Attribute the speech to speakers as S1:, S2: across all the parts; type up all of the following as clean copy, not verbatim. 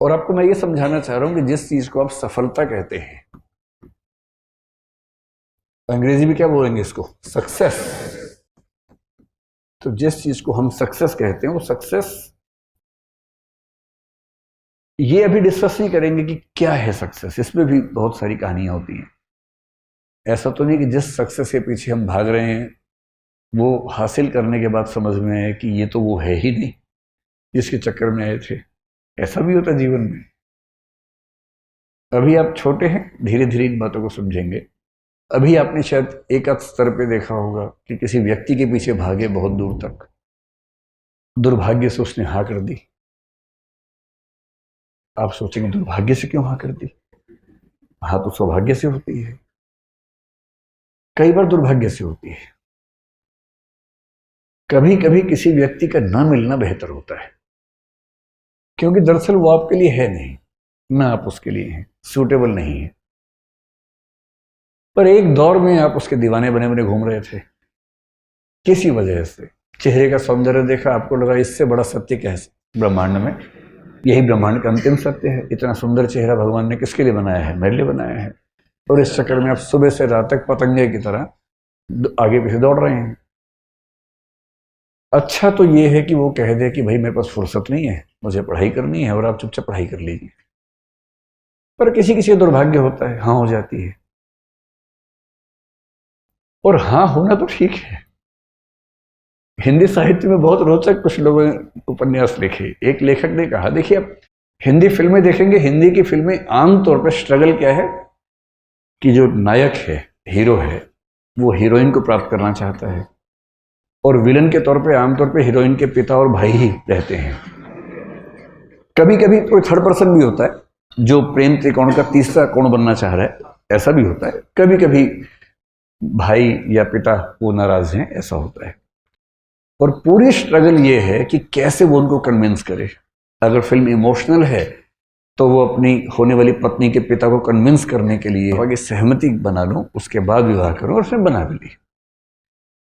S1: और आपको मैं ये समझाना चाह रहा हूं कि जिस चीज को आप सफलता कहते हैं, अंग्रेजी में क्या बोलेंगे इसको, सक्सेस। तो जिस चीज को हम सक्सेस कहते हैं वो सक्सेस, ये अभी डिस्कस नहीं करेंगे कि क्या है सक्सेस, इसमें भी बहुत सारी कहानियां होती हैं। ऐसा तो नहीं कि जिस सक्सेस के पीछे हम भाग रहे हैं वो हासिल करने के बाद समझ में आए कि ये तो वो है ही नहीं जिसके चक्कर में आए थे। ऐसा भी होता है जीवन में। अभी आप छोटे हैं, धीरे धीरे इन बातों को समझेंगे। अभी आपने शायद एक आध स्तर पे देखा होगा कि किसी व्यक्ति के पीछे भागे बहुत दूर तक, दुर्भाग्य से उसने हाँ कर दी। आप सोचेंगे दुर्भाग्य से क्यों हाँ कर दी? हाँ तो सौभाग्य से होती है, कई बार दुर्भाग्य से होती है। कभी कभी किसी व्यक्ति का ना मिलना बेहतर होता है, क्योंकि दरअसल वो आपके लिए है नहीं, ना आप उसके लिए हैं, सूटेबल नहीं है। पर एक दौर में आप उसके दीवाने बने बने घूम रहे थे, किसी वजह से चेहरे का सौंदर्य देखा, आपको लगा इससे बड़ा सत्य क्या है ब्रह्मांड में, यही ब्रह्मांड का अंतिम सत्य है। इतना सुंदर चेहरा भगवान ने किसके लिए बनाया है? मेरे लिए बनाया है। और इस चक्कर में आप सुबह से रात तक पतंगे की तरह आगे पीछे दौड़ रहे हैं। अच्छा तो ये है कि वो कह दे कि भाई मेरे पास फुर्सत नहीं है, मुझे पढ़ाई करनी है, और आप चुपचाप पढ़ाई कर लीजिए। पर किसी किसी का दुर्भाग्य होता है, हाँ हो जाती है। और हाँ होना तो ठीक है। हिंदी साहित्य में बहुत रोचक कुछ लोगों ने उपन्यास लिखे। एक लेखक ने कहा, देखिए आप हिंदी फिल्में देखेंगे, हिंदी की फिल्में आमतौर पर स्ट्रगल क्या है कि जो नायक है, हीरो है, वो हीरोइन को प्राप्त करना चाहता है, और विलन के तौर पे आमतौर पे हीरोइन के पिता और भाई ही रहते हैं। कभी कभी कोई थर्ड पर्सन भी होता है जो प्रेम त्रिकोण का तीसरा कोण बनना चाह रहा है, ऐसा भी होता है। कभी कभी भाई या पिता वो नाराज हैं, ऐसा होता है। और पूरी स्ट्रगल ये है कि कैसे वो उनको कन्विंस करे। अगर फिल्म इमोशनल है तो वो अपनी होने वाली पत्नी के पिता को कन्विंस करने के लिए आगे सहमति बना लो, उसके बाद विवाह करो, और उसने बना भी ली।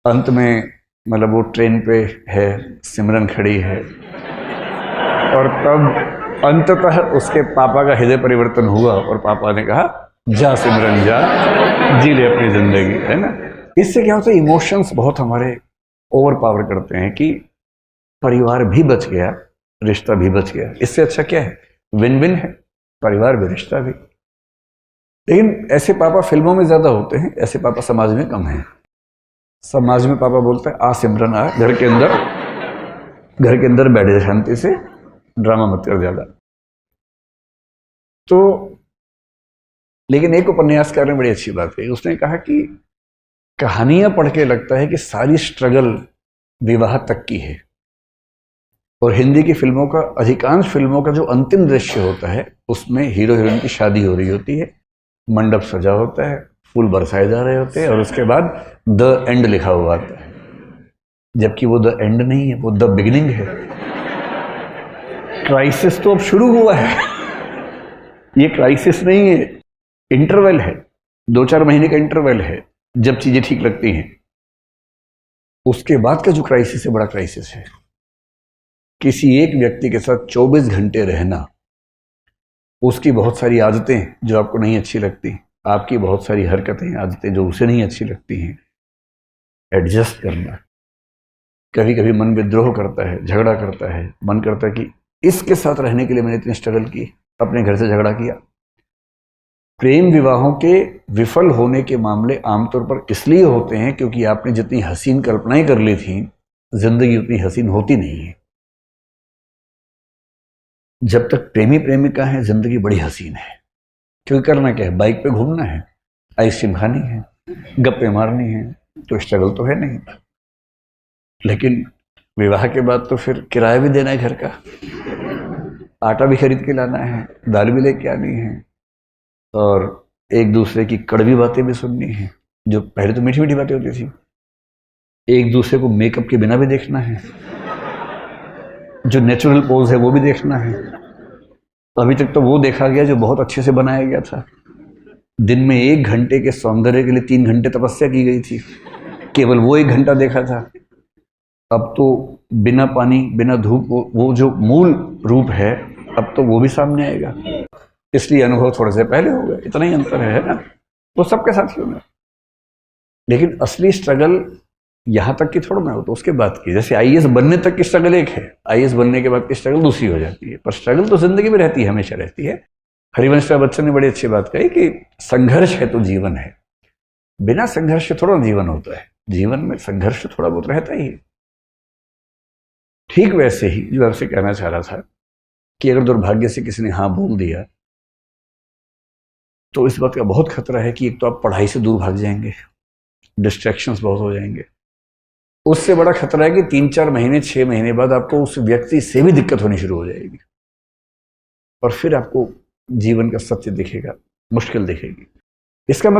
S1: अंत में मतलब वो ट्रेन पे है, सिमरन खड़ी है, और तब अंततः उसके पापा का हृदय परिवर्तन हुआ और पापा ने कहा जा सिमरन जा, जी ले अपनी जिंदगी, है ना। इससे क्या होता है, इमोशंस बहुत हमारे ओवर पावर करते हैं कि परिवार भी बच गया, रिश्ता भी बच गया। इससे अच्छा क्या है, विन विन है, परिवार भी रिश्ता भी। लेकिन ऐसे पापा फिल्मों में ज्यादा होते हैं, ऐसे पापा समाज में कम हैं। समाज में पापा बोलते हैं आ सिमरन आ, घर के अंदर बैठ जा शांति से, ड्रामा मत कर ज्यादा। तो लेकिन एक उपन्यासकार ने बड़ी अच्छी बात कही। उसने कहा कि कहानियां पढ़ के लगता है कि सारी स्ट्रगल विवाह तक की है, और हिंदी की फिल्मों का, अधिकांश फिल्मों का जो अंतिम दृश्य होता है उसमें हीरो हीरोइन की शादी हो रही होती है, मंडप सजा होता है, फूल बरसाए जा रहे होते हैं, और उसके बाद द एंड लिखा हुआ आता है। जबकि वो द एंड नहीं है, वो द बिगिनिंग है। क्राइसिस तो अब शुरू हुआ है। ये क्राइसिस नहीं है, इंटरवल है, 2-4 महीने का इंटरवल है जब चीजें ठीक लगती हैं। उसके बाद का जो क्राइसिस है, बड़ा क्राइसिस है। किसी एक व्यक्ति के साथ 24 घंटे रहना, उसकी बहुत सारी आदतें जो आपको नहीं अच्छी लगती, आपकी बहुत सारी हरकतें आदतें जो उसे नहीं अच्छी लगती हैं, एडजस्ट करना। कभी कभी मन विद्रोह करता है, झगड़ा करता है, मन करता है कि इसके साथ रहने के लिए मैंने इतनी स्ट्रगल की, अपने घर से झगड़ा किया। प्रेम विवाहों के विफल होने के मामले आमतौर पर इसलिए होते हैं क्योंकि आपने जितनी हसीन कल्पनाएं कर ली थी, जिंदगी उतनी हसीन होती नहीं है। जब तक प्रेमी प्रेमिका है, जिंदगी बड़ी हसीन है, क्योंकि करना क्या है, बाइक पे घूमना है, आइसक्रीम खानी है, गप्पे मारनी है, तो स्ट्रगल तो है नहीं। लेकिन विवाह के बाद तो फिर किराया भी देना है घर का, आटा भी खरीद के लाना है, दाल भी लेके आनी है, और एक दूसरे की कड़वी बातें भी सुननी है। जो पहले तो मीठी मीठी बातें होती थी। एक दूसरे को मेकअप के बिना भी देखना है, जो नेचुरल पोज है वो भी देखना है। अभी तक तो वो देखा गया जो बहुत अच्छे से बनाया गया था। दिन में 1 घंटे के सौंदर्य के लिए 3 घंटे तपस्या की गई थी, केवल वो 1 घंटा देखा था। अब तो बिना पानी बिना धूप, वो जो मूल रूप है अब तो वो भी सामने आएगा, इसलिए अनुभव थोड़े से पहले हो गए, इतना ही अंतर है ना। वो सबके साथ ही होना, लेकिन असली स्ट्रगल यहां तक की थोड़ा ना हो, तो उसके बाद की, जैसे आईएएस बनने तक की स्ट्रगल एक है, आईएएस बनने के बाद की स्ट्रगल दूसरी हो जाती है, पर स्ट्रगल तो जिंदगी में रहती है, हमेशा रहती है। हरिवंश राय बच्चन ने बड़ी अच्छी बात कही कि संघर्ष है तो जीवन है, बिना संघर्ष के थोड़ा जीवन होता है, जीवन में संघर्ष थोड़ा बहुत रहता ही है। ठीक वैसे ही जो आपसे कहना चाह रहा था कि अगर दुर्भाग्य से किसी ने हाँ बोल दिया, तो इस बात का बहुत खतरा है कि एक तो आप पढ़ाई से दूर भाग जाएंगे, डिस्ट्रैक्शंस बहुत हो जाएंगे। उससे बड़ा खतरा है कि 3-4 महीने 6 महीने बाद आपको उस व्यक्ति से भी दिक्कत होनी शुरू हो जाएगी, और फिर आपको जीवन का सत्य दिखेगा, मुश्किल दिखेगी। इसका मतलब